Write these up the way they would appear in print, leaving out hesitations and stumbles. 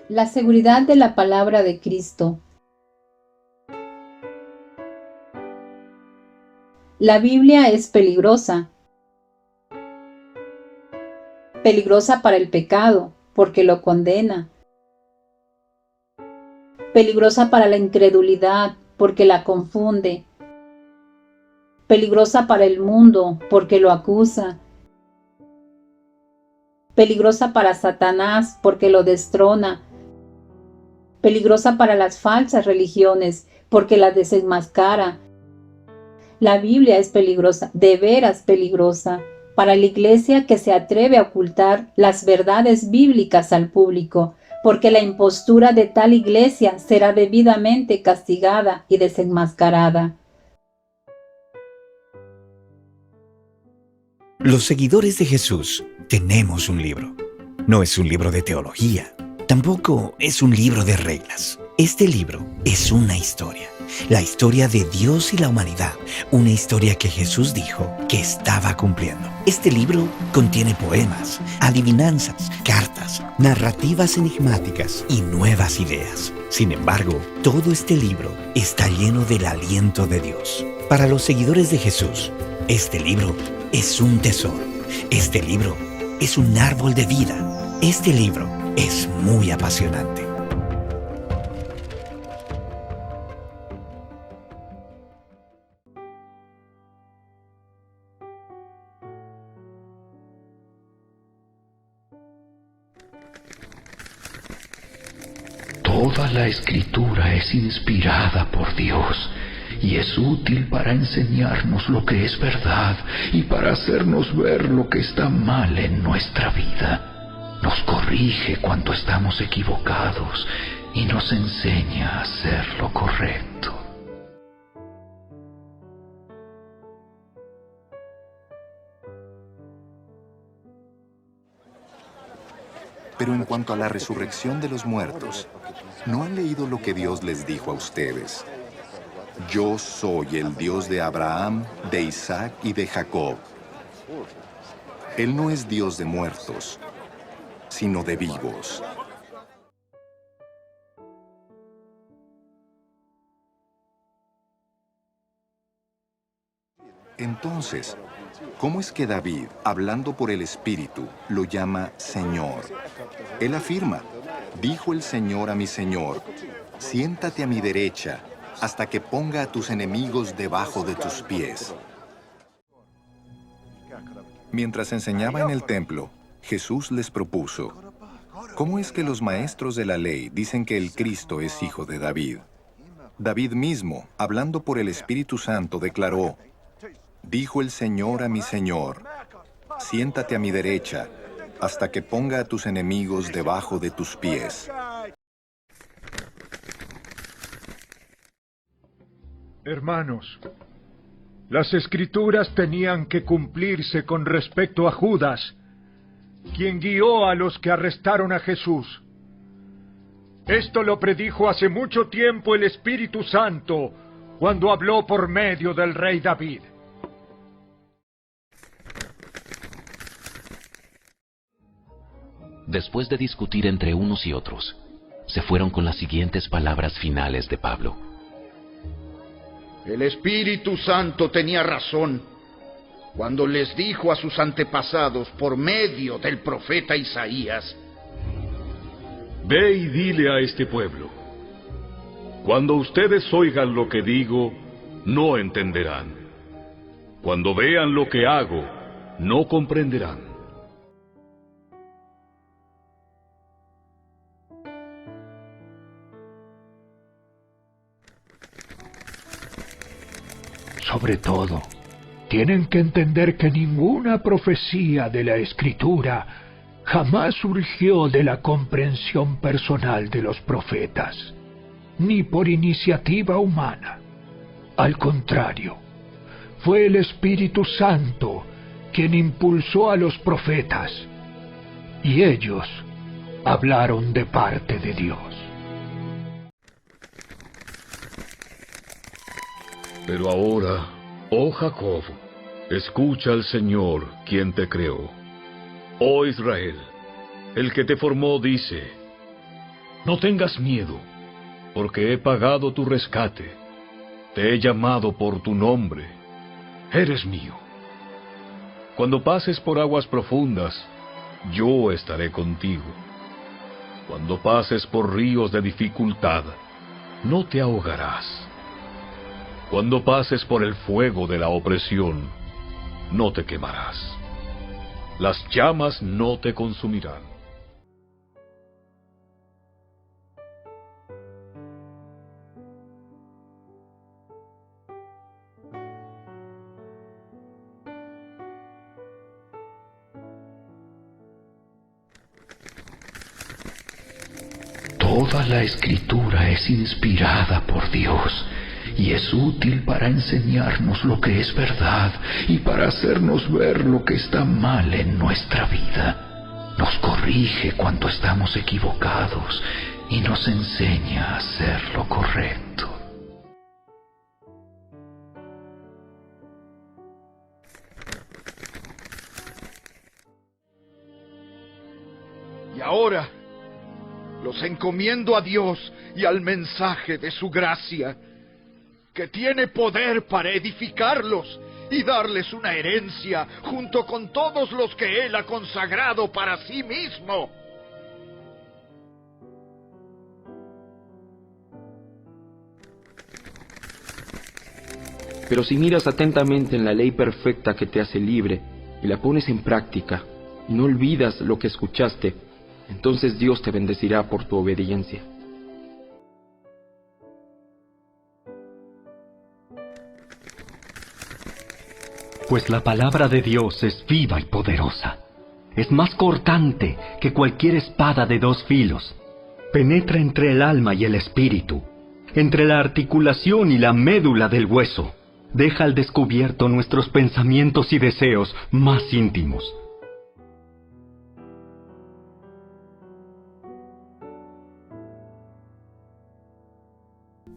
La seguridad de la palabra de Cristo. La Biblia es peligrosa. Peligrosa para el pecado, porque lo condena. Peligrosa para la incredulidad, porque la confunde. Peligrosa para el mundo, porque lo acusa. Peligrosa para Satanás, porque lo destrona. Peligrosa para las falsas religiones, porque las desenmascara. La Biblia es peligrosa, de veras peligrosa, para la iglesia que se atreve a ocultar las verdades bíblicas al público, porque la impostura de tal iglesia será debidamente castigada y desenmascarada. Los seguidores de Jesús tenemos un libro. No es un libro de teología, tampoco es un libro de reglas. Este libro es una historia, la historia de Dios y la humanidad, una historia que Jesús dijo que estaba cumpliendo. Este libro contiene poemas, adivinanzas, cartas, narrativas enigmáticas y nuevas ideas. Sin embargo, todo este libro está lleno del aliento de Dios. Para los seguidores de Jesús, este libro es un tesoro. Este libro es un árbol de vida. Este libro es muy apasionante. Toda la Escritura es inspirada por Dios y es útil para enseñarnos lo que es verdad y para hacernos ver lo que está mal en nuestra vida. Nos corrige cuando estamos equivocados y nos enseña a hacer lo correcto. Pero en cuanto a la resurrección de los muertos, ¿no han leído lo que Dios les dijo a ustedes? Yo soy el Dios de Abraham, de Isaac y de Jacob. Él no es Dios de muertos, sino de vivos. Entonces, ¿cómo es que David, hablando por el Espíritu, lo llama Señor? Él afirma, dijo el Señor a mi Señor, siéntate a mi derecha hasta que ponga a tus enemigos debajo de tus pies. Mientras enseñaba en el templo, Jesús les propuso, ¿cómo es que los maestros de la ley dicen que el Cristo es hijo de David? David mismo, hablando por el Espíritu Santo, declaró, dijo el Señor a mi Señor, siéntate a mi derecha hasta que ponga a tus enemigos debajo de tus pies. Hermanos, las Escrituras tenían que cumplirse con respecto a Judas, quien guió a los que arrestaron a Jesús. Esto lo predijo hace mucho tiempo el Espíritu Santo, cuando habló por medio del rey David. Después de discutir entre unos y otros, se fueron con las siguientes palabras finales de Pablo. El Espíritu Santo tenía razón cuando les dijo a sus antepasados por medio del profeta Isaías: Ve y dile a este pueblo, cuando ustedes oigan lo que digo, no entenderán. Cuando vean lo que hago, no comprenderán. Sobre todo, tienen que entender que ninguna profecía de la Escritura jamás surgió de la comprensión personal de los profetas, ni por iniciativa humana. Al contrario, fue el Espíritu Santo quien impulsó a los profetas, y ellos hablaron de parte de Dios. Pero ahora, oh Jacob, escucha al Señor, quien te creó. Oh Israel, el que te formó dice, No tengas miedo, porque he pagado tu rescate. Te he llamado por tu nombre. Eres mío. Cuando pases por aguas profundas, yo estaré contigo. Cuando pases por ríos de dificultad, no te ahogarás. Cuando pases por el fuego de la opresión, no te quemarás. Las llamas no te consumirán. Toda la Escritura es inspirada por Dios y es útil para enseñarnos lo que es verdad y para hacernos ver lo que está mal en nuestra vida. Nos corrige cuando estamos equivocados y nos enseña a hacer lo correcto. Y ahora los encomiendo a Dios y al mensaje de su gracia, que tiene poder para edificarlos y darles una herencia junto con todos los que Él ha consagrado para sí mismo. Pero si miras atentamente en la ley perfecta que te hace libre y la pones en práctica y no olvidas lo que escuchaste, entonces Dios te bendecirá por tu obediencia. Pues la palabra de Dios es viva y poderosa. Es más cortante que cualquier espada de 2 filos. Penetra entre el alma y el espíritu, entre la articulación y la médula del hueso. Deja al descubierto nuestros pensamientos y deseos más íntimos.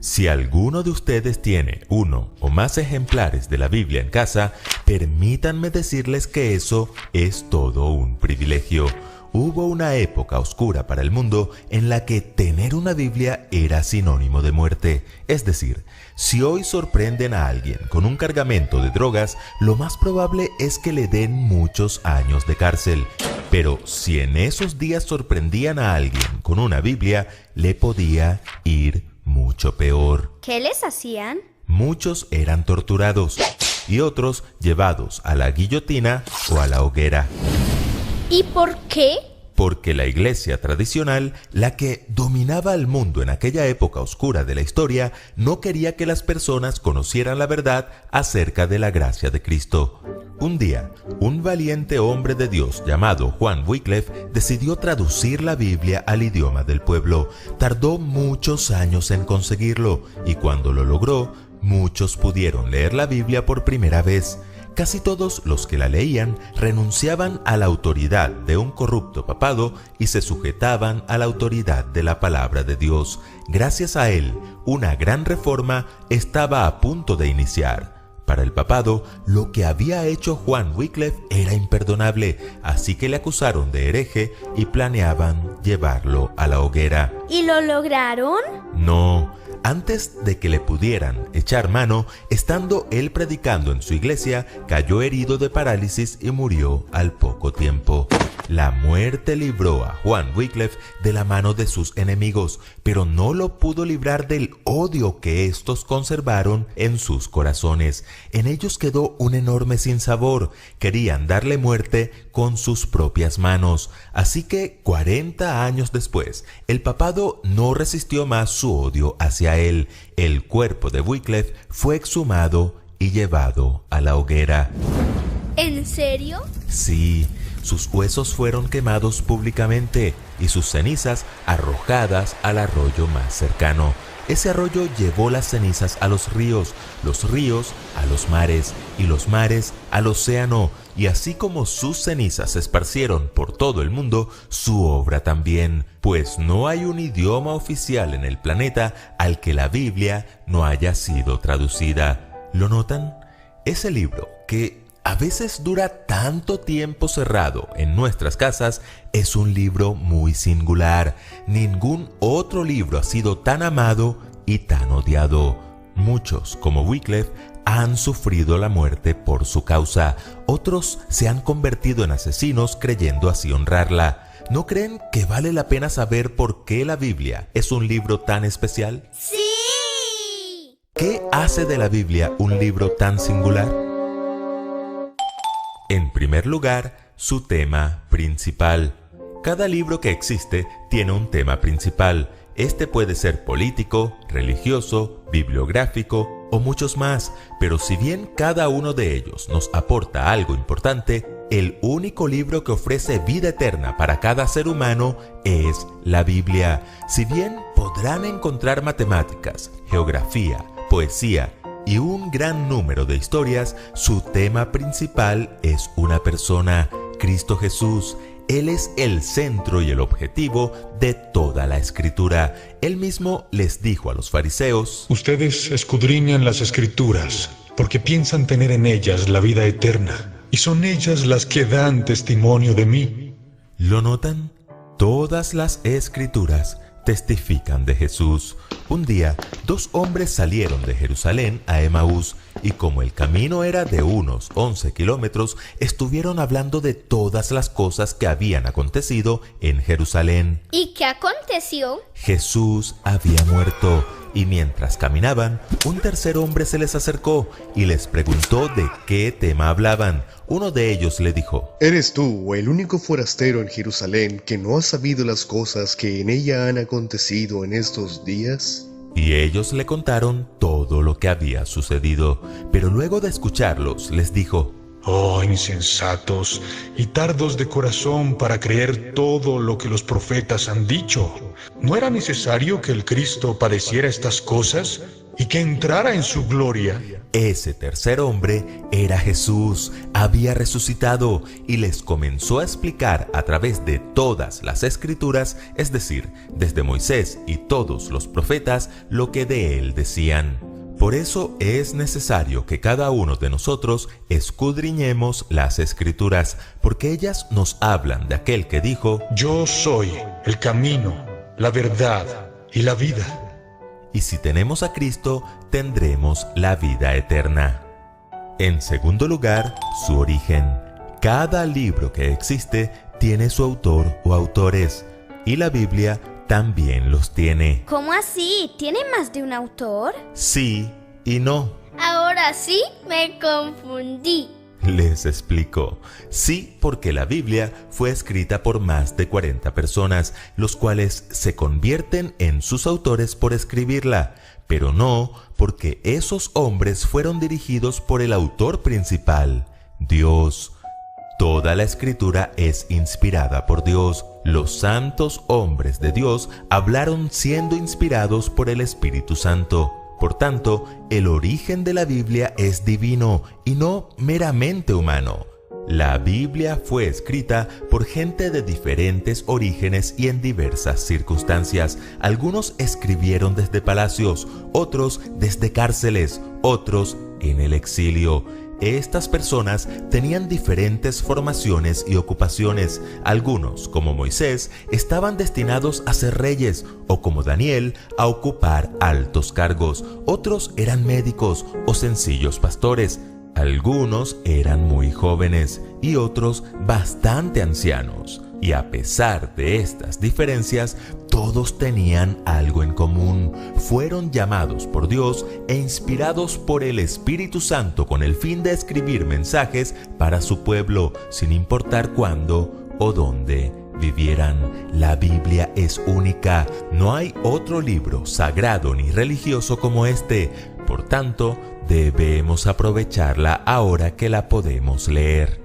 Si alguno de ustedes tiene uno o más ejemplares de la Biblia en casa, permítanme decirles que eso es todo un privilegio. Hubo una época oscura para el mundo en la que tener una Biblia era sinónimo de muerte. Es decir, si hoy sorprenden a alguien con un cargamento de drogas, lo más probable es que le den muchos años de cárcel. Pero si en esos días sorprendían a alguien con una Biblia, le podía ir mucho peor. ¿Qué les hacían? Muchos eran torturados y otros llevados a la guillotina o a la hoguera. ¿Y por qué? Porque la iglesia tradicional, la que dominaba el mundo en aquella época oscura de la historia, no quería que las personas conocieran la verdad acerca de la gracia de Cristo. Un día, un valiente hombre de Dios llamado Juan Wycliffe decidió traducir la Biblia al idioma del pueblo. Tardó muchos años en conseguirlo y cuando lo logró, muchos pudieron leer la Biblia por primera vez. Casi todos los que la leían renunciaban a la autoridad de un corrupto papado y se sujetaban a la autoridad de la palabra de Dios. Gracias a él, una gran reforma estaba a punto de iniciar. Para el papado, lo que había hecho Juan Wycliffe era imperdonable, así que le acusaron de hereje y planeaban llevarlo a la hoguera. ¿Y lo lograron? No. Antes de que le pudieran echar mano, estando él predicando en su iglesia, cayó herido de parálisis y murió al poco tiempo. La muerte libró a Juan Wycliffe de la mano de sus enemigos, pero no lo pudo librar del odio que estos conservaron en sus corazones. En ellos quedó un enorme sinsabor. Querían darle muerte con sus propias manos. Así que 40 años después, el papado no resistió más su odio hacia él. El cuerpo de Wycliffe fue exhumado y llevado a la hoguera. ¿En serio? Sí. Sus huesos fueron quemados públicamente y sus cenizas arrojadas al arroyo más cercano. Ese arroyo llevó las cenizas a los ríos a los mares y los mares al océano. Y así como sus cenizas se esparcieron por todo el mundo, su obra también, pues no hay un idioma oficial en el planeta al que la Biblia no haya sido traducida. ¿Lo notan? Ese libro que a veces dura tanto tiempo cerrado en nuestras casas, es un libro muy singular. Ningún otro libro ha sido tan amado y tan odiado. Muchos, como Wycliffe, han sufrido la muerte por su causa. Otros se han convertido en asesinos creyendo así honrarla. ¿No creen que vale la pena saber por qué la Biblia es un libro tan especial? ¡Sí! ¿Qué hace de la Biblia un libro tan singular? En primer lugar, su tema principal. Cada libro que existe tiene un tema principal. Este puede ser político, religioso, bibliográfico o muchos más, pero si bien cada uno de ellos nos aporta algo importante, el único libro que ofrece vida eterna para cada ser humano es la Biblia. Si bien podrán encontrar matemáticas, geografía, poesía y un gran número de historias, su tema principal es una persona, Cristo Jesús. Él es el centro y el objetivo de toda la Escritura. Él mismo les dijo a los fariseos: ustedes escudriñan las Escrituras porque piensan tener en ellas la vida eterna, y son ellas las que dan testimonio de mí. ¿Lo notan? Todas las Escrituras testifican de Jesús. Un día, 2 hombres salieron de Jerusalén a Emaús, y como el camino era de unos 11 kilómetros, estuvieron hablando de todas las cosas que habían acontecido en Jerusalén. ¿Y qué aconteció? Jesús había muerto, y mientras caminaban, un tercer hombre se les acercó y les preguntó de qué tema hablaban. Uno de ellos le dijo: ¿Eres tú el único forastero en Jerusalén que no ha sabido las cosas que en ella han acontecido en estos días? Y ellos le contaron todo lo que había sucedido, pero luego de escucharlos les dijo: Oh, insensatos y tardos de corazón para creer todo lo que los profetas han dicho. ¿No era necesario que el Cristo padeciera estas cosas y que entrara en su gloria? Ese tercer hombre era Jesús, había resucitado y les comenzó a explicar a través de todas las Escrituras, es decir, desde Moisés y todos los profetas, lo que de él decían. Por eso es necesario que cada uno de nosotros escudriñemos las Escrituras, porque ellas nos hablan de aquel que dijo: Yo soy el camino, la verdad y la vida. Y si tenemos a Cristo, tendremos la vida eterna. En segundo lugar, su origen. Cada libro que existe tiene su autor o autores, y la Biblia también los tiene. ¿Cómo así? ¿Tiene más de un autor? Sí y no. Ahora sí me confundí. Les explico. Sí, porque la Biblia fue escrita por más de 40 personas, los cuales se convierten en sus autores por escribirla, pero no porque esos hombres fueron dirigidos por el autor principal, Dios. Toda la Escritura es inspirada por Dios. Los santos hombres de Dios hablaron siendo inspirados por el Espíritu Santo. Por tanto, el origen de la Biblia es divino y no meramente humano. La Biblia fue escrita por gente de diferentes orígenes y en diversas circunstancias. Algunos escribieron desde palacios, otros desde cárceles, otros en el exilio. Estas personas tenían diferentes formaciones y ocupaciones. Algunos, como Moisés, estaban destinados a ser reyes, o como Daniel, a ocupar altos cargos. Otros eran médicos o sencillos pastores. Algunos eran muy jóvenes y otros bastante ancianos. Y a pesar de estas diferencias, todos tenían algo en común. Fueron llamados por Dios e inspirados por el Espíritu Santo con el fin de escribir mensajes para su pueblo, sin importar cuándo o dónde vivieran. La Biblia es única. No hay otro libro sagrado ni religioso como este. Por tanto, debemos aprovecharla ahora que la podemos leer.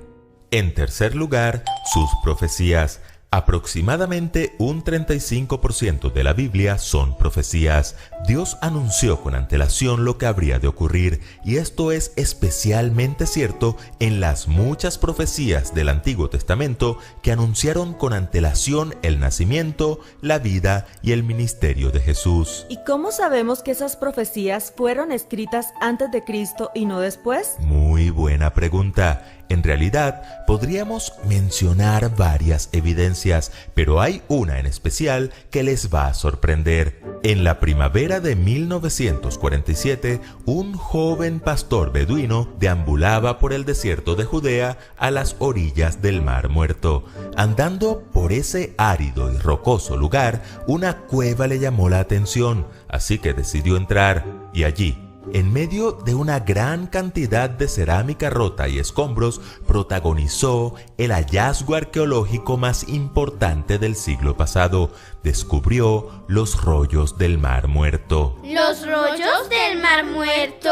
En tercer lugar, sus profecías. Aproximadamente un 35% de la Biblia son profecías. Dios anunció con antelación lo que habría de ocurrir, y esto es especialmente cierto en las muchas profecías del Antiguo Testamento que anunciaron con antelación el nacimiento, la vida y el ministerio de Jesús. ¿Y cómo sabemos que esas profecías fueron escritas antes de Cristo y no después? Muy buena pregunta. En realidad, podríamos mencionar varias evidencias, pero hay una en especial que les va a sorprender. En la primavera de 1947, un joven pastor beduino deambulaba por el desierto de Judea a las orillas del Mar Muerto. Andando por ese árido y rocoso lugar, una cueva le llamó la atención, así que decidió entrar, y allí, en medio de una gran cantidad de cerámica rota y escombros, protagonizó el hallazgo arqueológico más importante del siglo pasado. Descubrió los rollos del Mar Muerto. ¿Los rollos del Mar Muerto?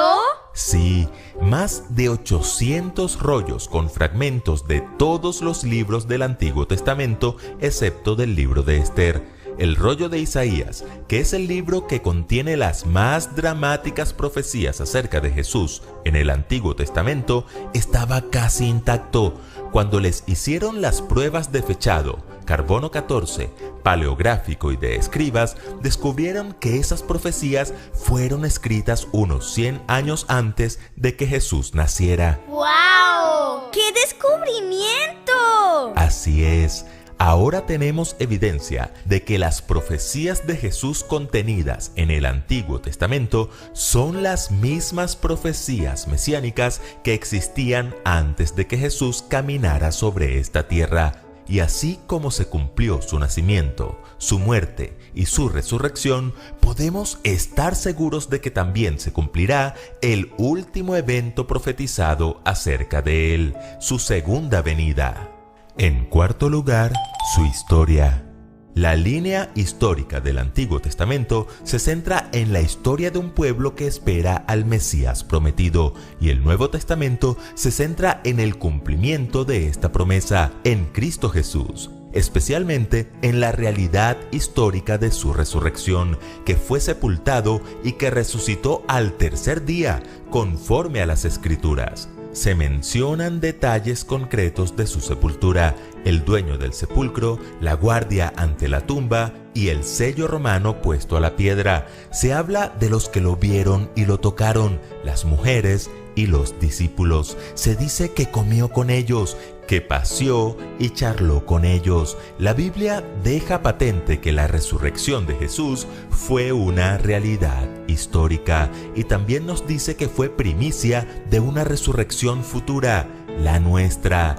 Sí, más de 800 rollos con fragmentos de todos los libros del Antiguo Testamento, excepto del libro de Esther. El rollo de Isaías, que es el libro que contiene las más dramáticas profecías acerca de Jesús en el Antiguo Testamento, estaba casi intacto. Cuando les hicieron las pruebas de fechado, carbono 14, paleográfico y de escribas, descubrieron que esas profecías fueron escritas unos 100 años antes de que Jesús naciera. ¡Wow! ¡Qué descubrimiento! Así es. Ahora tenemos evidencia de que las profecías de Jesús contenidas en el Antiguo Testamento son las mismas profecías mesiánicas que existían antes de que Jesús caminara sobre esta tierra. Y así como se cumplió su nacimiento, su muerte y su resurrección, podemos estar seguros de que también se cumplirá el último evento profetizado acerca de él, su segunda venida. En cuarto lugar, su historia. La línea histórica del Antiguo Testamento se centra en la historia de un pueblo que espera al Mesías prometido, y el Nuevo Testamento se centra en el cumplimiento de esta promesa en Cristo Jesús, especialmente en la realidad histórica de su resurrección, que fue sepultado y que resucitó al tercer día, conforme a las Escrituras. Se mencionan detalles concretos de su sepultura, el dueño del sepulcro, la guardia ante la tumba y el sello romano puesto a la piedra. Se habla de los que lo vieron y lo tocaron, las mujeres y los discípulos. Se dice que comió con ellos, que paseó y charló con ellos. La Biblia deja patente que la resurrección de Jesús fue una realidad histórica, y también nos dice que fue primicia de una resurrección futura, la nuestra.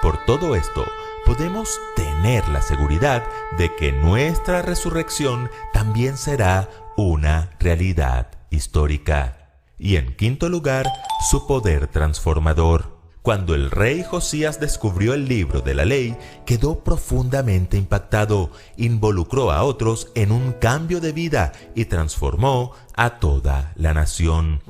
Por todo esto, podemos tener la seguridad de que nuestra resurrección también será una realidad histórica. Y en quinto lugar, su poder transformador. Cuando el rey Josías descubrió el libro de la ley, quedó profundamente impactado, involucró a otros en un cambio de vida y transformó a toda la nación.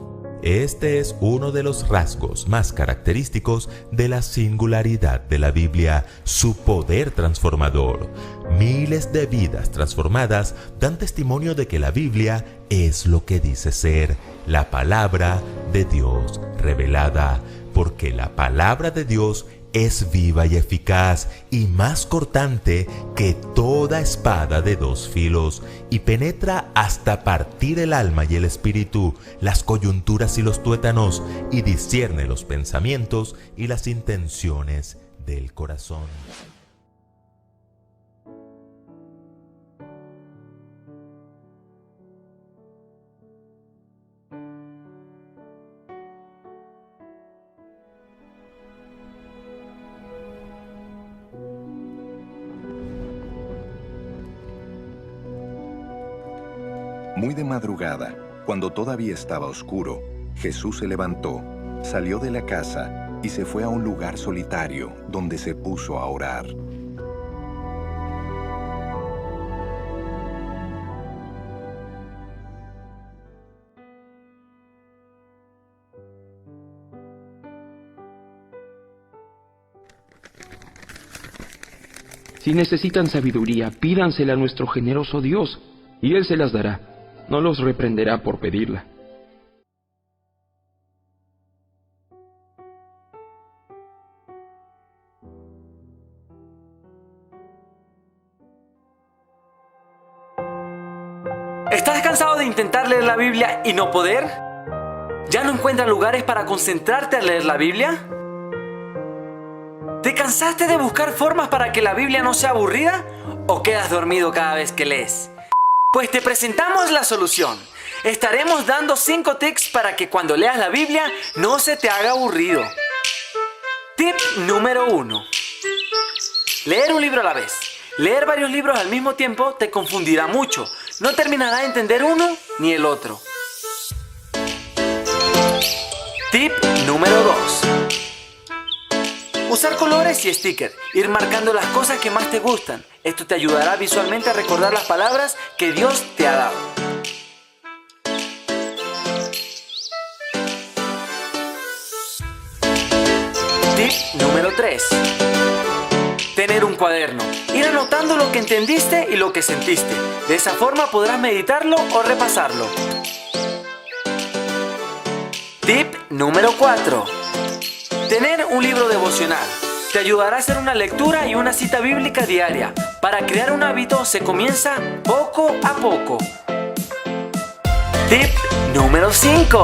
Este es uno de los rasgos más característicos de la singularidad de la Biblia, su poder transformador. Miles de vidas transformadas dan testimonio de que la Biblia es lo que dice ser, la palabra de Dios revelada, porque la palabra de Dios es viva y eficaz y más cortante que toda espada de dos filos, y penetra hasta partir el alma y el espíritu, las coyunturas y los tuétanos, y discierne los pensamientos y las intenciones del corazón. Muy de madrugada, cuando todavía estaba oscuro, Jesús se levantó, salió de la casa y se fue a un lugar solitario donde se puso a orar. Si necesitan sabiduría, pídansela a nuestro generoso Dios, y Él se las dará. No los reprenderá por pedirla. ¿Estás cansado de intentar leer la Biblia y no poder? ¿Ya no encuentras lugares para concentrarte a leer la Biblia? ¿Te cansaste de buscar formas para que la Biblia no sea aburrida? ¿O quedas dormido cada vez que lees? Pues te presentamos la solución. Estaremos dando 5 tips para que cuando leas la Biblia no se te haga aburrido. Tip número 1. Leer un libro a la vez. Leer varios libros al mismo tiempo te confundirá mucho. No terminarás de entender uno ni el otro. Tip número 2. Usar colores y stickers. Ir marcando las cosas que más te gustan. Esto te ayudará visualmente a recordar las palabras que Dios te ha dado. Tip número 3. Tener un cuaderno. Ir anotando lo que entendiste y lo que sentiste. De esa forma podrás meditarlo o repasarlo. Tip número 4. Tener un libro devocional. Te ayudará a hacer una lectura y una cita bíblica diaria. Para crear un hábito se comienza poco a poco. Tip número 5.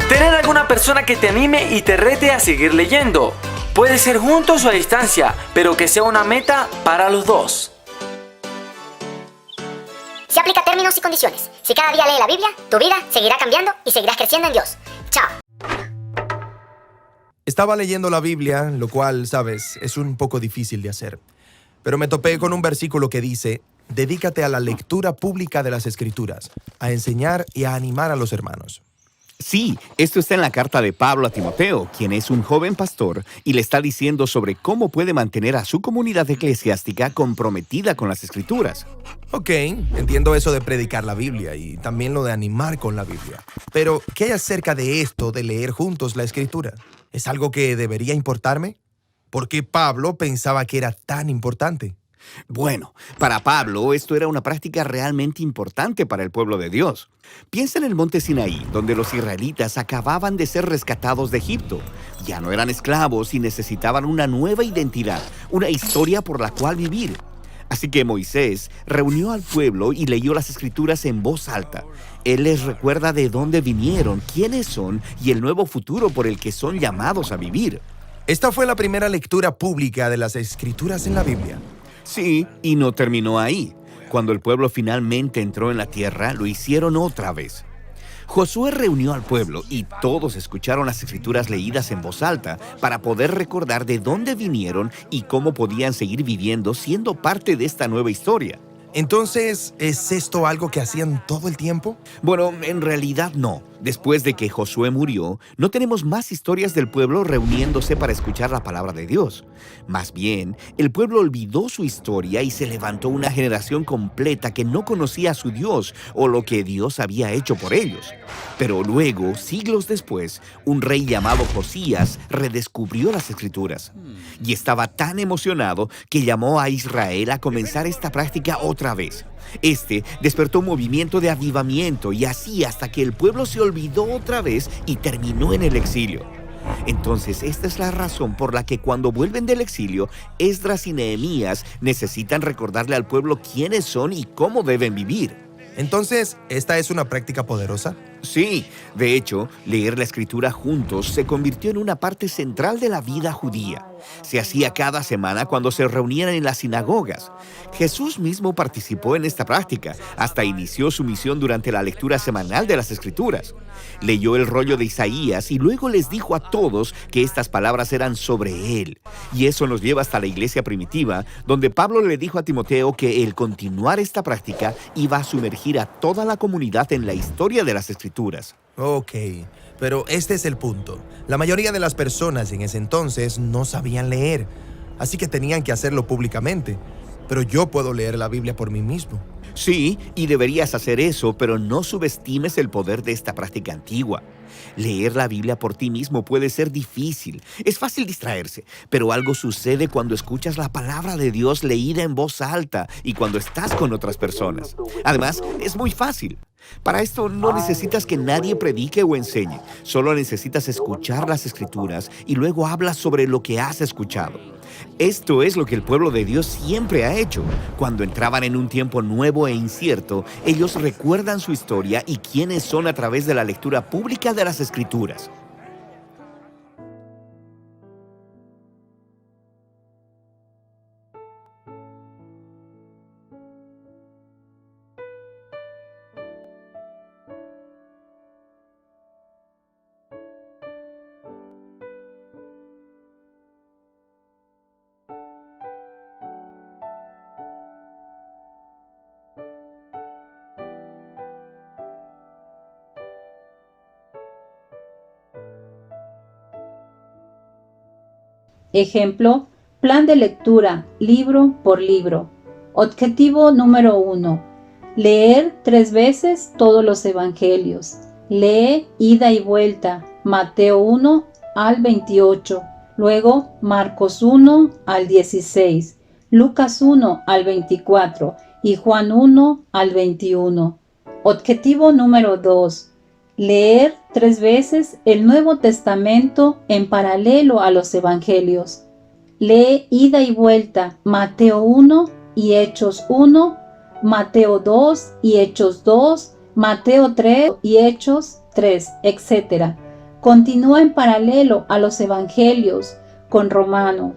Tener alguna persona que te anime y te rete a seguir leyendo. Puede ser juntos o a distancia, pero que sea una meta para los dos. Se aplica términos y condiciones. Si cada día lee la Biblia, tu vida seguirá cambiando y seguirás creciendo en Dios. Chao. Estaba leyendo la Biblia, lo cual, sabes, es un poco difícil de hacer. Pero me topé con un versículo que dice: dedícate a la lectura pública de las Escrituras, a enseñar y a animar a los hermanos. Sí, esto está en la carta de Pablo a Timoteo, quien es un joven pastor, y le está diciendo sobre cómo puede mantener a su comunidad eclesiástica comprometida con las Escrituras. Ok, entiendo eso de predicar la Biblia y también lo de animar con la Biblia. Pero, ¿qué hay acerca de esto de leer juntos la Escritura? ¿Es algo que debería importarme? ¿Por qué Pablo pensaba que era tan importante? Bueno, para Pablo esto era una práctica realmente importante para el pueblo de Dios. Piensa en el monte Sinaí, donde los israelitas acababan de ser rescatados de Egipto. Ya no eran esclavos y necesitaban una nueva identidad, una historia por la cual vivir. Así que Moisés reunió al pueblo y leyó las Escrituras en voz alta. Él les recuerda de dónde vinieron, quiénes son y el nuevo futuro por el que son llamados a vivir. Esta fue la primera lectura pública de las Escrituras en la Biblia. Sí, y no terminó ahí. Cuando el pueblo finalmente entró en la tierra, lo hicieron otra vez. Josué reunió al pueblo y todos escucharon las Escrituras leídas en voz alta para poder recordar de dónde vinieron y cómo podían seguir viviendo siendo parte de esta nueva historia. Entonces, ¿es esto algo que hacían todo el tiempo? Bueno, en realidad no. Después de que Josué murió, no tenemos más historias del pueblo reuniéndose para escuchar la palabra de Dios. Más bien, el pueblo olvidó su historia y se levantó una generación completa que no conocía a su Dios o lo que Dios había hecho por ellos. Pero luego, siglos después, un rey llamado Josías redescubrió las Escrituras. Y estaba tan emocionado que llamó a Israel a comenzar esta práctica otra vez. Este despertó un movimiento de avivamiento y así hasta que el pueblo se olvidó otra vez y terminó en el exilio. Entonces, esta es la razón por la que cuando vuelven del exilio, Esdras y Nehemías necesitan recordarle al pueblo quiénes son y cómo deben vivir. Entonces, ¿esta es una práctica poderosa? Sí, de hecho, leer la Escritura juntos se convirtió en una parte central de la vida judía. Se hacía cada semana cuando se reunían en las sinagogas. Jesús mismo participó en esta práctica, hasta inició su misión durante la lectura semanal de las Escrituras. Leyó el rollo de Isaías y luego les dijo a todos que estas palabras eran sobre él. Y eso nos lleva hasta la iglesia primitiva, donde Pablo le dijo a Timoteo que el continuar esta práctica iba a sumergir a toda la comunidad en la historia de las Escrituras. Ok, pero este es el punto. La mayoría de las personas en ese entonces no sabían leer, así que tenían que hacerlo públicamente. Pero yo puedo leer la Biblia por mí mismo. Sí, y deberías hacer eso, pero no subestimes el poder de esta práctica antigua. Leer la Biblia por ti mismo puede ser difícil. Es fácil distraerse, pero algo sucede cuando escuchas la palabra de Dios leída en voz alta y cuando estás con otras personas. Además, es muy fácil. Para esto no necesitas que nadie predique o enseñe. Solo necesitas escuchar las Escrituras y luego hablas sobre lo que has escuchado. Esto es lo que el pueblo de Dios siempre ha hecho. Cuando entraban en un tiempo nuevo e incierto, ellos recuerdan su historia y quiénes son a través de la lectura pública de las Escrituras. Ejemplo, plan de lectura, libro por libro. Objetivo número 1. Leer 3 veces todos los evangelios. Lee ida y vuelta, Mateo 1 al 28, luego Marcos 1 al 16, Lucas 1 al 24 y Juan 1 al 21. Objetivo número 2. Leer 3 veces el Nuevo Testamento en paralelo a los Evangelios. Lee ida y vuelta Mateo 1 y Hechos 1, Mateo 2 y Hechos 2, Mateo 3 y Hechos 3, etc. Continúa en paralelo a los Evangelios con Romanos,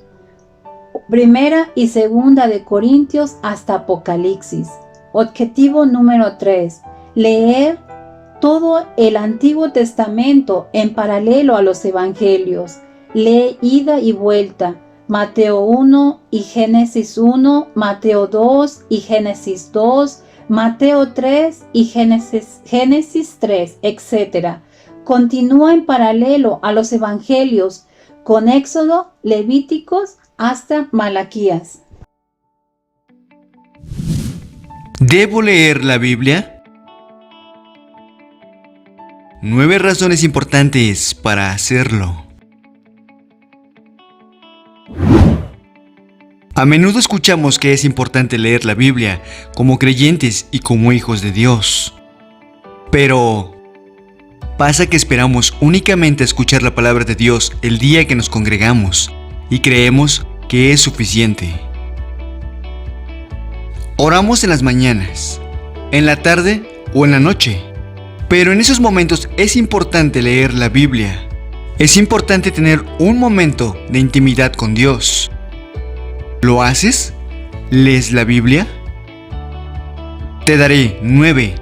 Primera y Segunda de Corintios hasta Apocalipsis. Objetivo número 3. Leer todo el Antiguo Testamento en paralelo a los Evangelios. Lee ida y vuelta Mateo 1 y Génesis 1, Mateo 2 y Génesis 2, Mateo 3 y Génesis 3, etc. Continúa en paralelo a los Evangelios con Éxodo, Levíticos hasta Malaquías. ¿Debo leer la Biblia? 9 razones importantes para hacerlo. A menudo escuchamos que es importante leer la Biblia como creyentes y como hijos de Dios. Pero pasa que esperamos únicamente a escuchar la palabra de Dios el día que nos congregamos y creemos que es suficiente. Oramos en las mañanas, en la tarde o en la noche. Pero en esos momentos es importante leer la Biblia. Es importante tener un momento de intimidad con Dios. ¿Lo haces? ¿Lees la Biblia? Te daré 9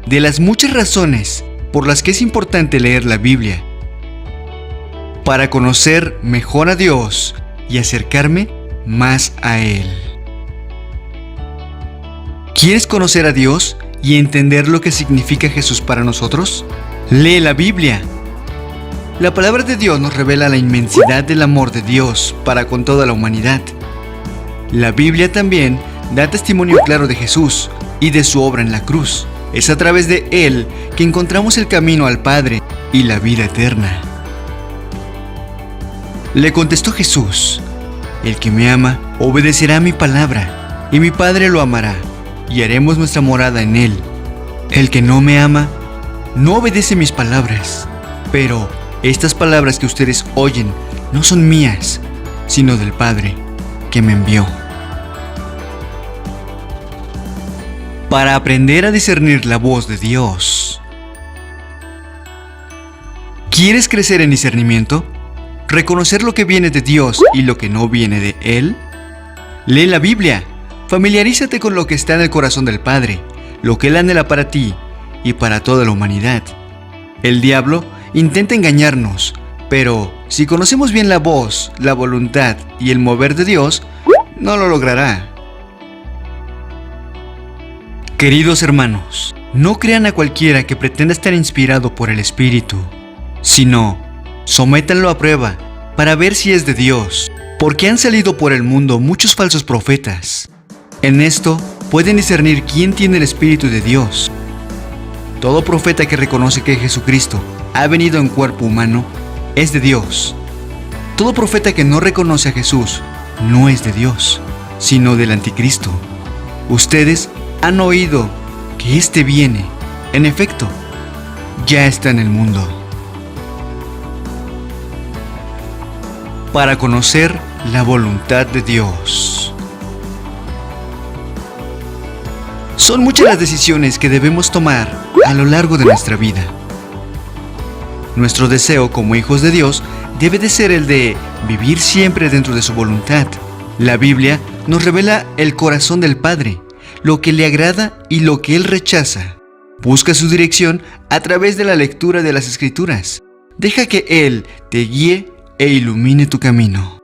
de las muchas razones por las que es importante leer la Biblia para conocer mejor a Dios y acercarme más a Él. ¿Quieres conocer a Dios y entender lo que significa Jesús para nosotros? Lee la Biblia. La palabra de Dios nos revela la inmensidad del amor de Dios para con toda la humanidad. La Biblia también da testimonio claro de Jesús y de su obra en la cruz. Es a través de Él que encontramos el camino al Padre y la vida eterna. Le contestó Jesús: el que me ama obedecerá a mi palabra, y mi Padre lo amará, y haremos nuestra morada en Él. El que no me ama, no obedece mis palabras. Pero estas palabras que ustedes oyen no son mías, sino del Padre que me envió. Para aprender a discernir la voz de Dios. ¿Quieres crecer en discernimiento? ¿Reconocer lo que viene de Dios y lo que no viene de Él? Lee la Biblia. Familiarízate con lo que está en el corazón del Padre, lo que Él anhela para ti y para toda la humanidad. El diablo intenta engañarnos, pero si conocemos bien la voz, la voluntad y el mover de Dios, no lo logrará. Queridos hermanos, no crean a cualquiera que pretenda estar inspirado por el Espíritu, sino sométanlo a prueba para ver si es de Dios, porque han salido por el mundo muchos falsos profetas. En esto pueden discernir quién tiene el Espíritu de Dios. Todo profeta que reconoce que Jesucristo ha venido en cuerpo humano es de Dios. Todo profeta que no reconoce a Jesús no es de Dios, sino del anticristo. Ustedes han oído que éste viene. En efecto, ya está en el mundo. Para conocer la voluntad de Dios. Son muchas las decisiones que debemos tomar a lo largo de nuestra vida. Nuestro deseo como hijos de Dios debe de ser el de vivir siempre dentro de su voluntad. La Biblia nos revela el corazón del Padre, lo que le agrada y lo que Él rechaza. Busca su dirección a través de la lectura de las Escrituras. Deja que Él te guíe e ilumine tu camino.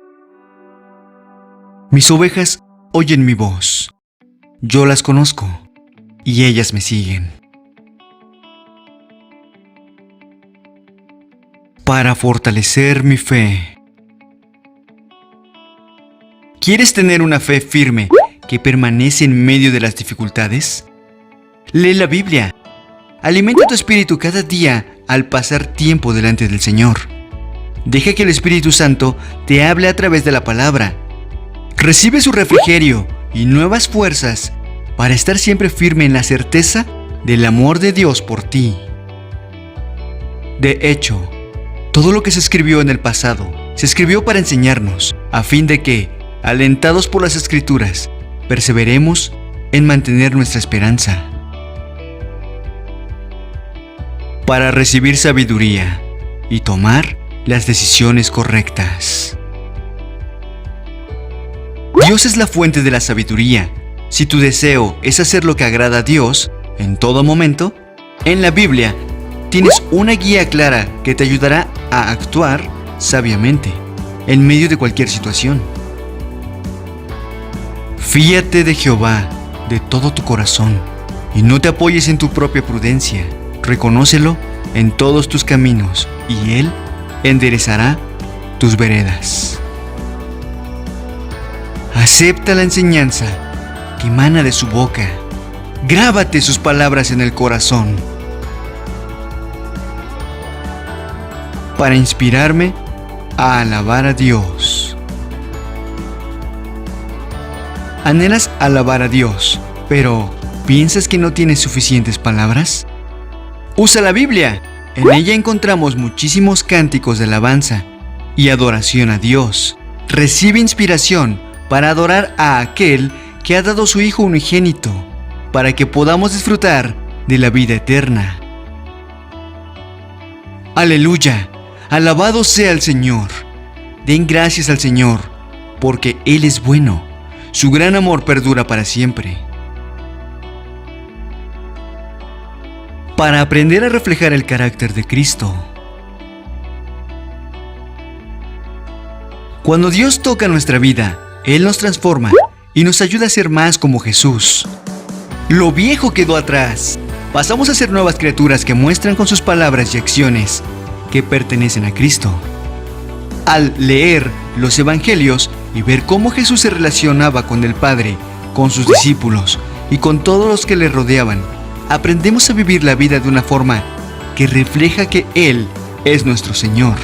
Mis ovejas oyen mi voz. Yo las conozco y ellas me siguen. Para fortalecer mi fe. ¿Quieres tener una fe firme que permanece en medio de las dificultades? Lee la Biblia. Alimenta tu espíritu cada día al pasar tiempo delante del Señor. Deja que el Espíritu Santo te hable a través de la palabra. Recibe su refrigerio y nuevas fuerzas para estar siempre firme en la certeza del amor de Dios por ti. De hecho, todo lo que se escribió en el pasado se escribió para enseñarnos, a fin de que, alentados por las Escrituras, perseveremos en mantener nuestra esperanza. Para recibir sabiduría y tomar las decisiones correctas. Dios es la fuente de la sabiduría. Si tu deseo es hacer lo que agrada a Dios en todo momento, en la Biblia tienes una guía clara que te ayudará a actuar sabiamente en medio de cualquier situación. Fíate de Jehová de todo tu corazón y no te apoyes en tu propia prudencia. Reconócelo en todos tus caminos y Él enderezará tus veredas. Acepta la enseñanza que emana de su boca. Grábate sus palabras en el corazón. Para inspirarme a alabar a Dios. Anhelas alabar a Dios, pero ¿piensas que no tienes suficientes palabras? Usa la Biblia. En ella encontramos muchísimos cánticos de alabanza y adoración a Dios. Recibe inspiración para adorar a aquel que ha dado su Hijo unigénito, para que podamos disfrutar de la vida eterna. Aleluya, alabado sea el Señor. Den gracias al Señor, porque Él es bueno. Su gran amor perdura para siempre. Para aprender a reflejar el carácter de Cristo. Cuando Dios toca nuestra vida, Él nos transforma y nos ayuda a ser más como Jesús. Lo viejo quedó atrás. Pasamos a ser nuevas criaturas que muestran con sus palabras y acciones que pertenecen a Cristo. Al leer los evangelios y ver cómo Jesús se relacionaba con el Padre, con sus discípulos y con todos los que le rodeaban, aprendemos a vivir la vida de una forma que refleja que Él es nuestro Señor.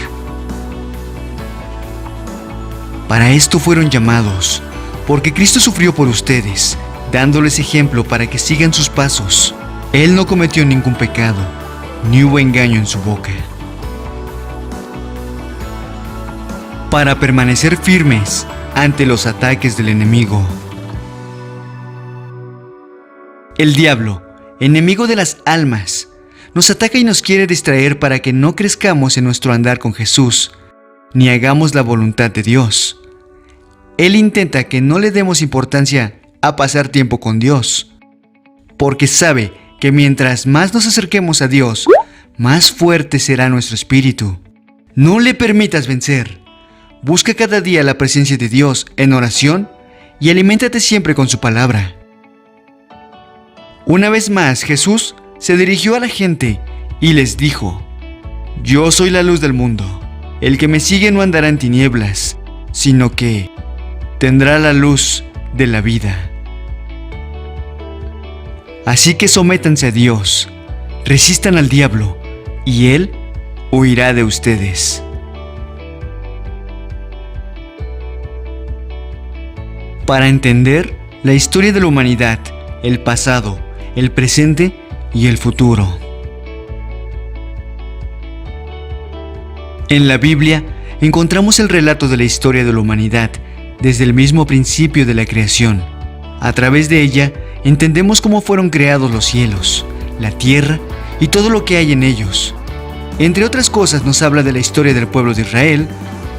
Para esto fueron llamados, porque Cristo sufrió por ustedes, dándoles ejemplo para que sigan sus pasos. Él no cometió ningún pecado, ni hubo engaño en su boca. Para permanecer firmes ante los ataques del enemigo. El diablo, enemigo de las almas, nos ataca y nos quiere distraer para que no crezcamos en nuestro andar con Jesús, ni hagamos la voluntad de Dios. Él intenta que no le demos importancia a pasar tiempo con Dios, porque sabe que mientras más nos acerquemos a Dios, más fuerte será nuestro espíritu. No le permitas vencer. Busca cada día la presencia de Dios en oración y aliméntate siempre con su palabra. Una vez más, Jesús se dirigió a la gente y les dijo: Yo soy la luz del mundo. El que me sigue no andará en tinieblas, sino que tendrá la luz de la vida. Así que sométanse a Dios, resistan al diablo, y Él huirá de ustedes. Para entender la historia de la humanidad, el pasado, el presente y el futuro. En la Biblia encontramos el relato de la historia de la humanidad desde el mismo principio de la creación. A través de ella entendemos cómo fueron creados los cielos, la tierra y todo lo que hay en ellos. Entre otras cosas nos habla de la historia del pueblo de Israel,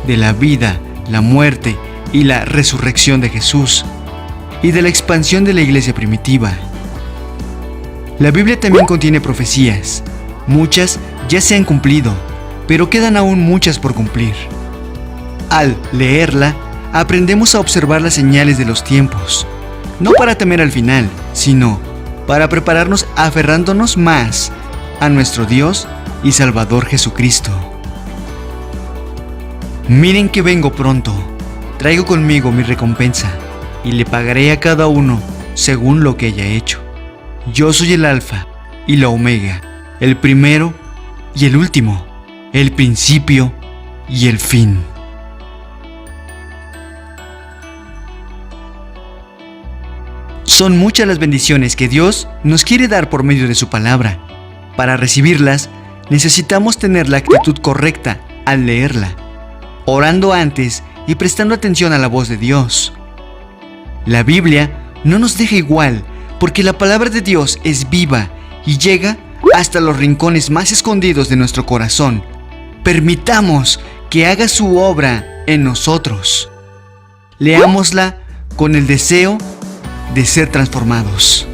de la vida, la muerte y la resurrección de Jesús, y de la expansión de la iglesia primitiva. La Biblia también contiene profecías. Muchas ya se han cumplido, pero quedan aún muchas por cumplir. Al leerla, aprendemos a observar las señales de los tiempos, no para temer al final, sino para prepararnos aferrándonos más a nuestro Dios y Salvador Jesucristo. Miren que vengo pronto, traigo conmigo mi recompensa, y le pagaré a cada uno según lo que haya hecho. Yo soy el Alfa y la Omega, el primero y el último, el principio y el fin. Son muchas las bendiciones que Dios nos quiere dar por medio de su palabra. Para recibirlas, necesitamos tener la actitud correcta al leerla, orando antes y prestando atención a la voz de Dios. La Biblia no nos deja igual, porque la palabra de Dios es viva y llega hasta los rincones más escondidos de nuestro corazón. Permitamos que haga su obra en nosotros. Leámosla con el deseo de ser transformados.